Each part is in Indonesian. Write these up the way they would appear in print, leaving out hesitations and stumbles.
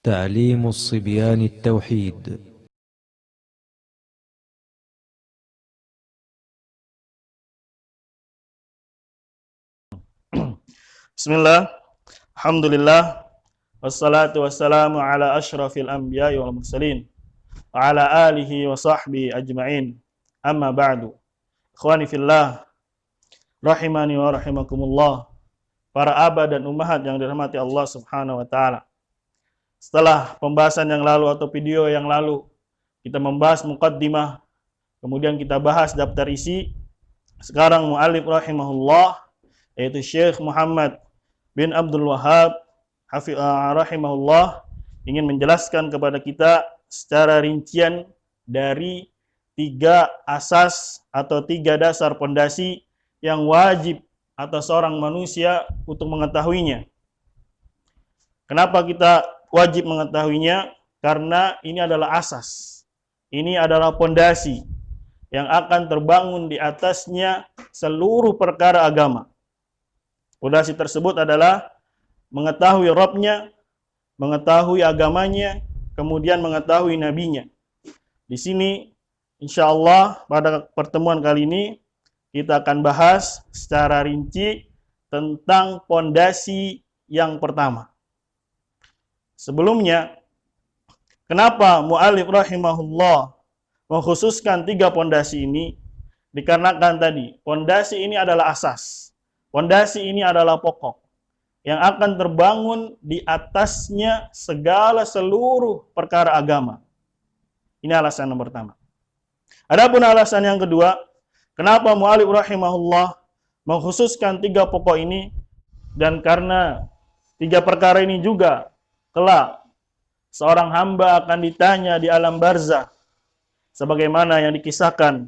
تعليم الصبيان التوحيد. Bismillah, alhamdulillah, wassalatu wassalamu ala ashrafil anbiya'i wal mursalin wa ala alihi wa sahbihi ajma'in. Amma ba'du. Ikhwani fillah, rahimani wa rahimakumullah, para abah dan ummahat yang dirahmati Allah Subhanahu wa taala. Setelah pembahasan yang lalu atau video yang lalu, kita membahas muqaddimah, kemudian kita bahas daftar isi. Sekarang mu'allif rahimahullah, yaitu Syekh Muhammad bin Abdul Wahhab rahimahullah, ingin menjelaskan kepada kita secara rincian dari 3 asas atau 3 dasar pondasi yang wajib atas seorang manusia untuk mengetahuinya. Kenapa kita wajib mengetahuinya? Karena ini adalah asas. Ini adalah pondasi yang akan terbangun di atasnya seluruh perkara agama. Pondasi tersebut adalah mengetahui Rabb-nya, mengetahui agamanya, kemudian mengetahui nabinya. Di sini insyaallah pada pertemuan kali ini kita akan bahas secara rinci tentang pondasi yang pertama. Sebelumnya, kenapa mu'allif rahimahullah mengkhususkan 3 pondasi ini? Dikarenakan tadi, pondasi ini adalah asas. Pondasi ini adalah pokok yang akan terbangun di atasnya segala seluruh perkara agama. Ini alasan yang pertama. Adapun alasan yang kedua, kenapa mu'allif rahimahullah mengkhususkan 3 pokok ini? Dan karena 3 perkara ini juga kelak seorang hamba akan ditanya di alam barzah, sebagaimana yang dikisahkan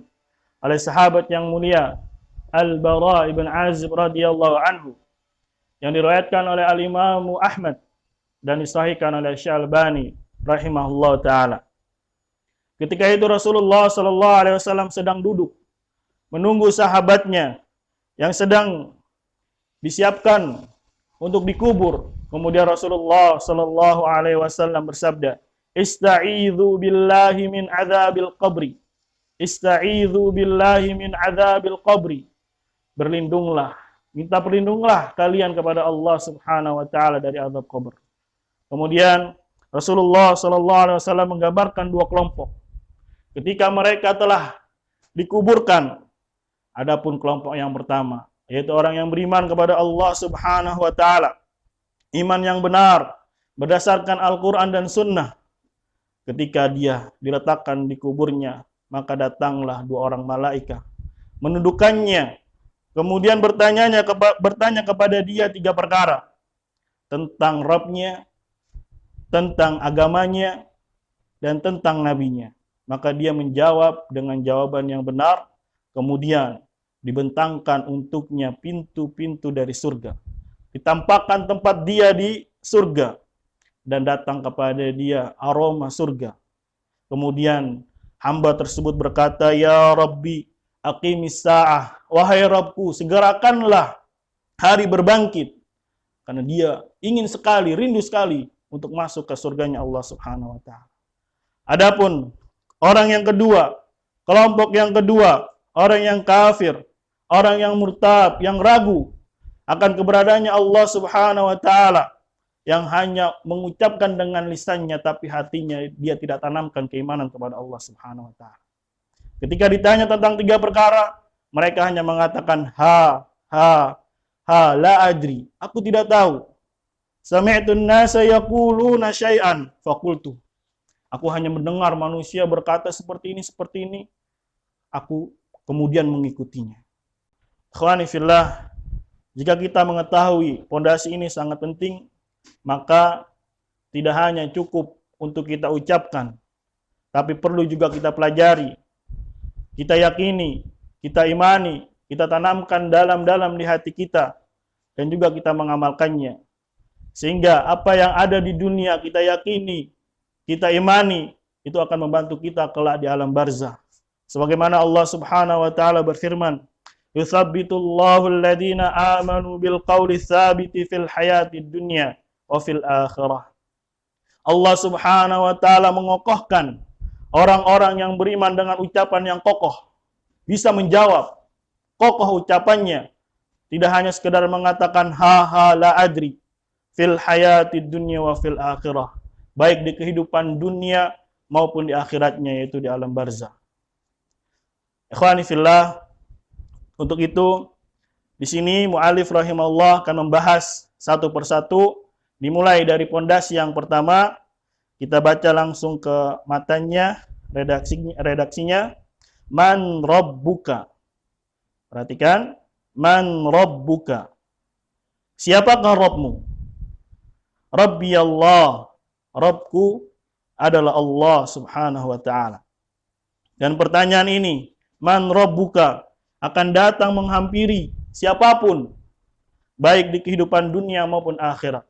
oleh sahabat yang mulia Al-Bara ibn Azib radhiyallahu anhu, yang diriwayatkan oleh Al-Imam Ahmad dan disahihkan oleh Syalbani rahimahullah taala. Ketika itu Rasulullah sallallahu alaihi wasallam sedang duduk menunggu sahabatnya yang sedang disiapkan untuk dikubur. Kemudian Rasulullah sallallahu alaihi wasallam bersabda, "Ista'idzu billahi min adzabil qabri. Ista'idzu billahi min adzabil qabri." Berlindunglah, minta perlindunglah kalian kepada Allah Subhanahu wa taala dari azab kubur. Kemudian Rasulullah sallallahu alaihi wasallam menggambarkan 2 kelompok. Ketika mereka telah dikuburkan, adapun kelompok yang pertama, yaitu orang yang beriman kepada Allah Subhanahu wa taala, iman yang benar berdasarkan Al-Qur'an dan Sunnah. Ketika dia diletakkan di kuburnya, maka datanglah 2 orang malaikat menundukkannya. Kemudian bertanya kepada dia 3 perkara. Tentang Rabb-nya, tentang agamanya, dan tentang nabinya. Maka dia menjawab dengan jawaban yang benar. Kemudian dibentangkan untuknya pintu-pintu dari surga. Ditampakkan tempat dia di surga. Dan datang kepada dia aroma surga. Kemudian hamba tersebut berkata, "Ya Rabbi, aqimis sa'ah." Wahai Rabbku, segerakanlah hari berbangkit. Karena dia ingin sekali, rindu sekali untuk masuk ke surganya Allah Subhanahu wa taala. Adapun orang yang kedua, kelompok yang kedua, orang yang kafir, orang yang murtad, yang ragu akan keberadaannya Allah Subhanahu wa taala, yang hanya mengucapkan dengan lisannya tapi hatinya dia tidak tanamkan keimanan kepada Allah Subhanahu wa taala. Ketika ditanya tentang 3 perkara, mereka hanya mengatakan la adri, aku tidak tahu. Sami'tun nasa yaquluna syai'an faqultu. Aku hanya mendengar manusia berkata seperti ini, aku kemudian mengikutinya. Ikhwani fillah, jika kita mengetahui pondasi ini sangat penting, maka tidak hanya cukup untuk kita ucapkan, tapi perlu juga kita pelajari, kita yakini, kita imani, kita tanamkan dalam-dalam di hati kita, dan juga kita mengamalkannya. Sehingga apa yang ada di dunia kita yakini, kita imani, itu akan membantu kita kelak di alam barzah. Sebagaimana Allah Subhanahu wa taala berfirman, "Yutsabbitullahu alladhina amanu bil qawli tsabiti fil hayatid dunya wa fil akhirah." Allah Subhanahu wa taala mengokohkan orang-orang yang beriman dengan ucapan yang kokoh, bisa menjawab, kokoh ucapannya, tidak hanya sekedar mengatakan ha ha la adri fil hayatid dunya wa fil akhirah, baik di kehidupan dunia maupun di akhiratnya, yaitu di alam barzah. Ikhwani fillah, untuk itu di sini mu'alif rahimahullah akan membahas satu persatu, dimulai dari pondasi yang pertama. Kita baca langsung ke matanya, redaksinya. Man rabbuka. Perhatikan, man rabbuka. Siapakah Rabbmu? Rabbi Allah. Rabbku adalah Allah Subhanahu wa taala. Dan pertanyaan ini, man rabbuka, akan datang menghampiri siapapun, baik di kehidupan dunia maupun akhirat.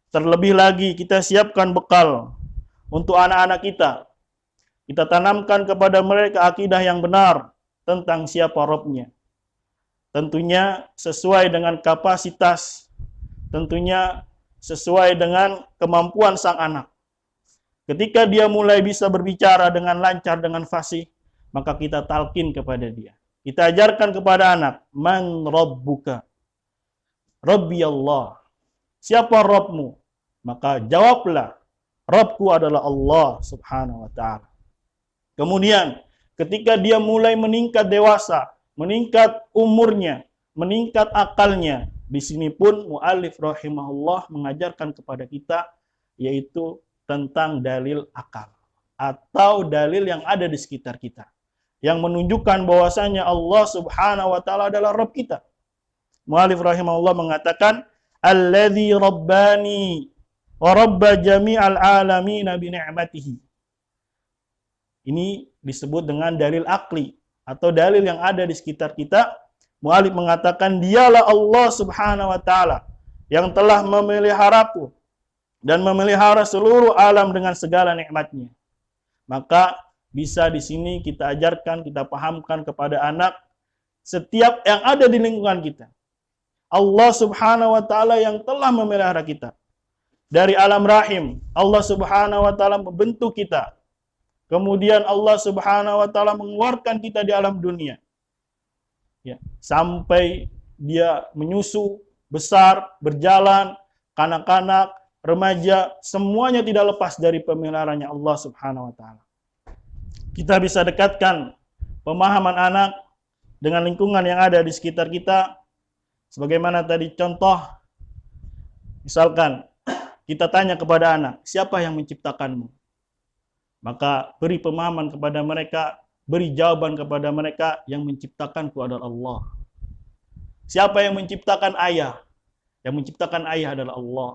Terlebih lagi kita siapkan bekal untuk anak-anak kita. Kita tanamkan kepada mereka akidah yang benar tentang siapa Rabbnya. Tentunya sesuai dengan kapasitas, tentunya sesuai dengan kemampuan sang anak. Ketika dia mulai bisa berbicara dengan lancar, dengan fasih, maka kita talqin kepada dia. Kita ajarkan kepada anak, man rabbuka? Rabbi Allah. Siapa Rabbmu? Maka jawablah, Rabbku adalah Allah Subhanahu wa taala. Kemudian ketika dia mulai meningkat dewasa, meningkat umurnya, meningkat akalnya, di sini pun mu'alif rahimahullah mengajarkan kepada kita, yaitu tentang dalil akal atau dalil yang ada di sekitar kita, yang menunjukkan bahwasanya Allah Subhanahu wa taala adalah Rabb kita. Mu'alif rahimahullah mengatakan, alladzi rabbani wa rabba jami'al alamin bi ni'matihi. Ini disebut dengan dalil akli atau dalil yang ada di sekitar kita. Mu'alif mengatakan, dialah Allah Subhanahu wa taala yang telah memeliharaku dan memelihara seluruh alam dengan segala nikmatnya. Maka bisa di sini kita ajarkan, kita pahamkan kepada anak setiap yang ada di lingkungan kita. Allah Subhanahu wa taala yang telah memelihara kita. Dari alam rahim, Allah Subhanahu wa taala membentuk kita. Kemudian Allah Subhanahu wa taala mengeluarkan kita di alam dunia. Ya, sampai dia menyusu, besar, berjalan, kanak-kanak, remaja, semuanya tidak lepas dari pemeliharaannya Allah Subhanahu wa taala. Kita bisa dekatkan pemahaman anak dengan lingkungan yang ada di sekitar kita. Sebagaimana tadi contoh, misalkan kita tanya kepada anak, siapa yang menciptakanmu? Maka beri pemahaman kepada mereka, beri jawaban kepada mereka, yang menciptakanku adalah Allah. Siapa yang menciptakan ayah? Yang menciptakan ayah adalah Allah.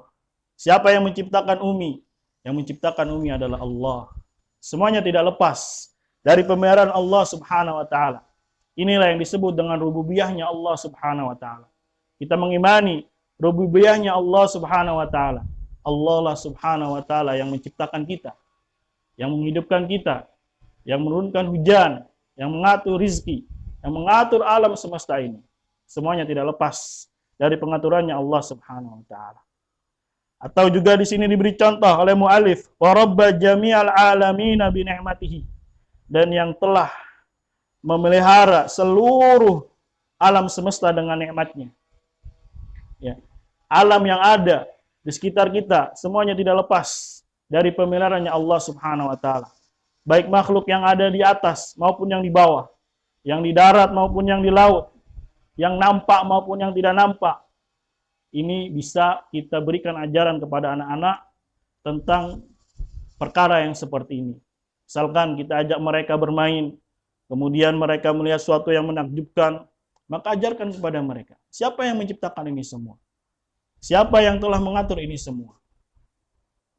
Siapa yang menciptakan Umi? Yang menciptakan Umi adalah Allah. Semuanya tidak lepas dari pemeliharaan Allah Subhanahu wa taala. Inilah yang disebut dengan rububiyahnya Allah Subhanahu wa taala. Kita mengimani rububiyahnya Allah Subhanahu wa taala. Allah lah Subhanahu wa taala yang menciptakan kita, yang menghidupkan kita, yang menurunkan hujan, yang mengatur rizki, yang mengatur alam semesta ini. Semuanya tidak lepas dari pengaturannya Allah Subhanahu wa taala. Atau juga di sini diberi contoh oleh mu'alif, wa rabba jami'al alamin bi ni'matihi, dan yang telah memelihara seluruh alam semesta dengan nikmatnya. Ya. Alam yang ada di sekitar kita semuanya tidak lepas dari pemeliharaannya Allah Subhanahu wa taala. Baik makhluk yang ada di atas maupun yang di bawah, yang di darat maupun yang di laut, yang nampak maupun yang tidak nampak. Ini bisa kita berikan ajaran kepada anak-anak tentang perkara yang seperti ini. Misalkan kita ajak mereka bermain, kemudian mereka melihat sesuatu yang menakjubkan, maka ajarkan kepada mereka, siapa yang menciptakan ini semua? Siapa yang telah mengatur ini semua?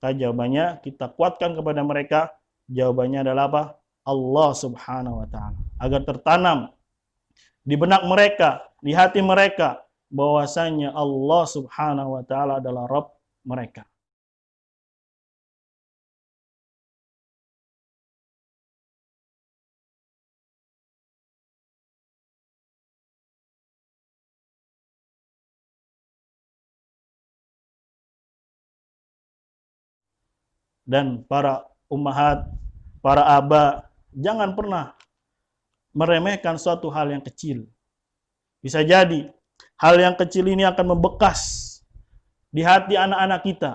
Maka jawabannya kita kuatkan kepada mereka, jawabannya adalah apa? Allah Subhanahu wa taala. Agar tertanam di benak mereka, di hati mereka, bahwasanya Allah Subhanahu wa taala adalah Rabb mereka. dan para ummahat, para aba, jangan pernah meremehkan suatu hal yang kecil. Bisa jadi hal yang kecil ini akan membekas di hati anak-anak kita.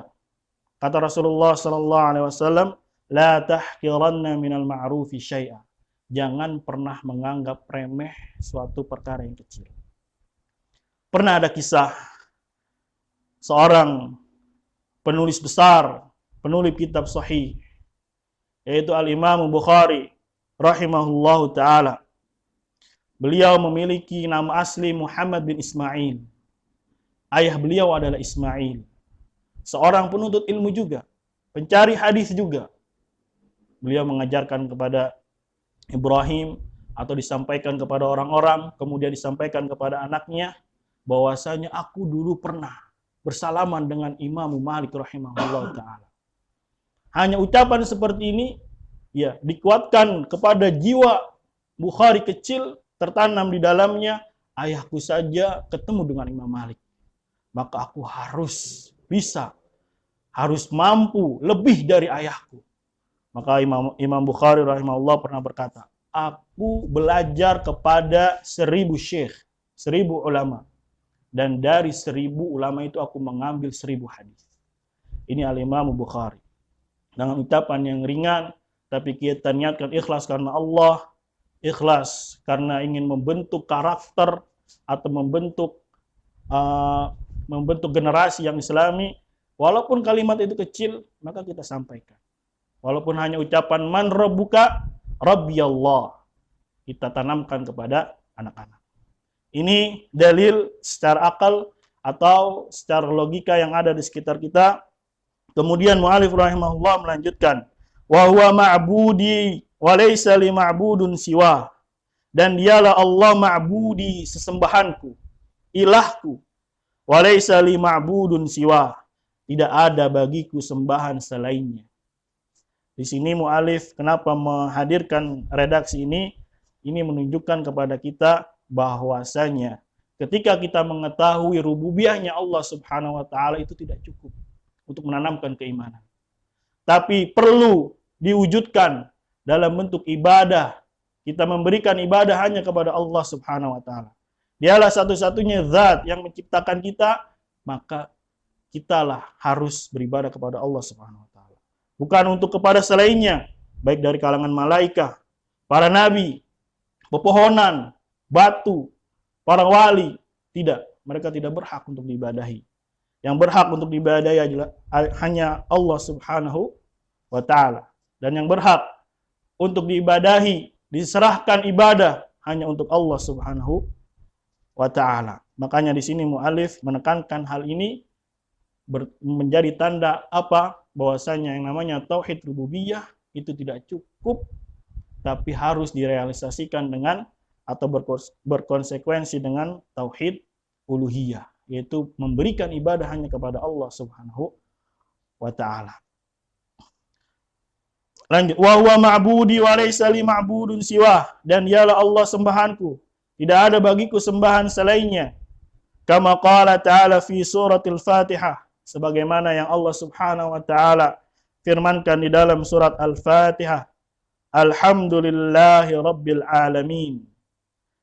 Kata Rasulullah sallallahu alaihi wasallam, "La tahqiranna minal ma'rufi syai'a." Jangan pernah menganggap remeh suatu perkara yang kecil. Pernah ada kisah seorang penulis besar, penulis kitab sahih, yaitu Al-Imam Bukhari rahimahullahu ta'ala. Beliau memiliki nama asli Muhammad bin Ismail. Ayah beliau adalah Ismail. Seorang penuntut ilmu juga, pencari hadis juga. Beliau mengajarkan kepada Ibrahim atau disampaikan kepada orang-orang, kemudian disampaikan kepada anaknya, bahwasanya aku dulu pernah bersalaman dengan Imam Malik rahimahullah ta'ala. Hanya ucapan seperti ini, ya, dikuatkan kepada jiwa Bukhari kecil, tertanam di dalamnya, ayahku saja ketemu dengan Imam Malik. Maka aku harus bisa, harus mampu lebih dari ayahku. Maka Imam Bukhari rahimahullah pernah berkata, aku belajar kepada 1000 syekh, 1000 ulama. Dan dari 1000 ulama itu aku mengambil 1000 hadis. Ini Al-Imam Bukhari. Dengan ucapan yang ringan, tapi kita niatkan ikhlas karena Allah, ikhlas karena ingin membentuk karakter atau membentuk generasi yang islami. Walaupun kalimat itu kecil, maka kita sampaikan. Walaupun hanya ucapan man rabbuka, rabbiyallah, kita tanamkan kepada anak-anak. Ini dalil secara akal atau secara logika yang ada di sekitar kita. Kemudian mu'alif rahimahullah melanjutkan, wa huwa ma'budi wa laysa li ma'budun siwa. Dan dialah Allah ma'budi, sesembahanku, ilahku, wa laysa li ma'budun siwa. Tidak ada bagiku sembahan selainnya. Di sini mu'alif kenapa menghadirkan redaksi ini menunjukkan kepada kita bahwasanya ketika kita mengetahui rububiyahnya Allah Subhanahu wa taala itu tidak cukup untuk menanamkan keimanan. Tapi perlu diwujudkan dalam bentuk ibadah. Kita memberikan ibadah hanya kepada Allah Subhanahu wa taala. Dialah satu-satunya zat yang menciptakan kita, maka kitalah harus beribadah kepada Allah Subhanahu wa taala. Bukan untuk kepada selainnya, baik dari kalangan malaikat, para nabi, pepohonan, batu, para wali, tidak. Mereka tidak berhak untuk diibadahi. Yang berhak untuk diibadahi hanya Allah Subhanahu wa ta'ala. Dan yang berhak untuk diibadahi, diserahkan ibadah hanya untuk Allah Subhanahu wa ta'ala. Makanya di sini mu'alif menekankan hal ini menjadi tanda apa? Bahwasanya yang namanya tauhid rububiyah itu tidak cukup, tapi harus direalisasikan dengan atau berkonsekuensi dengan tauhid uluhiyah, yaitu memberikan ibadah hanya kepada Allah Subhanahu wa ta'ala. Lanjut, wa huwa ma'budi wa laysa li ma'budun siwa. Dan dialah Allah sembahanku, tidak ada bagiku sembahan selainnya. Kama qala ta'ala fi suratil Fatihah, sebagaimana yang Allah Subhanahu wa ta'ala firmankan di dalam surat Al-Fatihah. Alhamdulillahi rabbil alamin.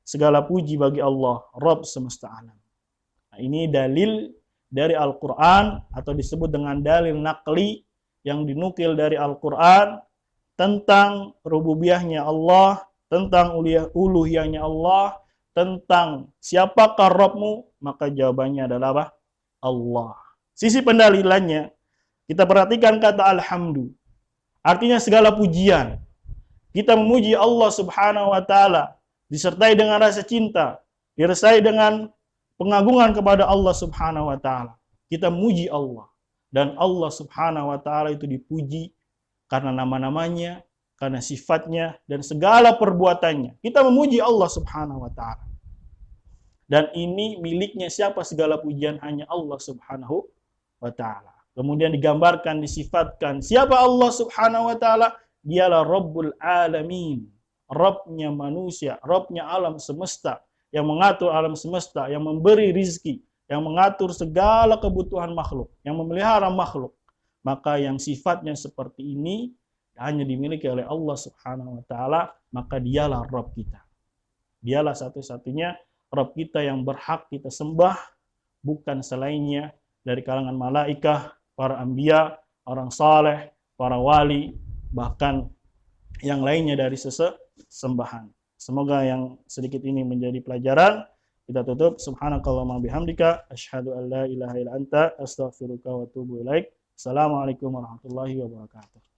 Segala puji bagi Allah, Rabb semesta alam. Nah, ini dalil dari Al-Quran atau disebut dengan dalil naqli yang dinukil dari Al-Quran tentang rububiyahnya Allah, tentang uluhiyahnya Allah, tentang siapakah Rabbmu, maka jawabannya adalah apa? Allah. Sisi pendalilannya, kita perhatikan kata alhamdu. Artinya segala pujian. Kita memuji Allah Subhanahu wa ta'ala disertai dengan rasa cinta, disertai dengan pengagungan kepada Allah Subhanahu wa ta'ala. Kita memuji Allah. Dan Allah Subhanahu wa ta'ala itu dipuji karena nama-namanya, karena sifatnya, dan segala perbuatannya. Kita memuji Allah Subhanahu wa ta'ala. Dan ini miliknya siapa segala pujian? Hanya Allah Subhanahu wa ta'ala. Kemudian digambarkan, disifatkan. Siapa Allah Subhanahu wa ta'ala? Dialah Rabbul Alamin. Rabbnya manusia, Rabbnya alam semesta, yang mengatur alam semesta, yang memberi rizki, yang mengatur segala kebutuhan makhluk, yang memelihara makhluk. maka yang sifatnya seperti ini hanya dimiliki oleh Allah Subhanahu wa taala, maka dialah Rabb kita. Dialah satu-satunya Rabb kita yang berhak kita sembah, bukan selainnya dari kalangan malaikah, para anbiya, orang saleh, para wali, bahkan yang lainnya dari sesembahan. Semoga yang sedikit ini menjadi pelajaran. Kita tutup. Subhanakallahumma bihamdika asyhadu an la ilaha illa anta astaghfiruka wa atubu ilaik. Assalamualaikum warahmatullahi wabarakatuh.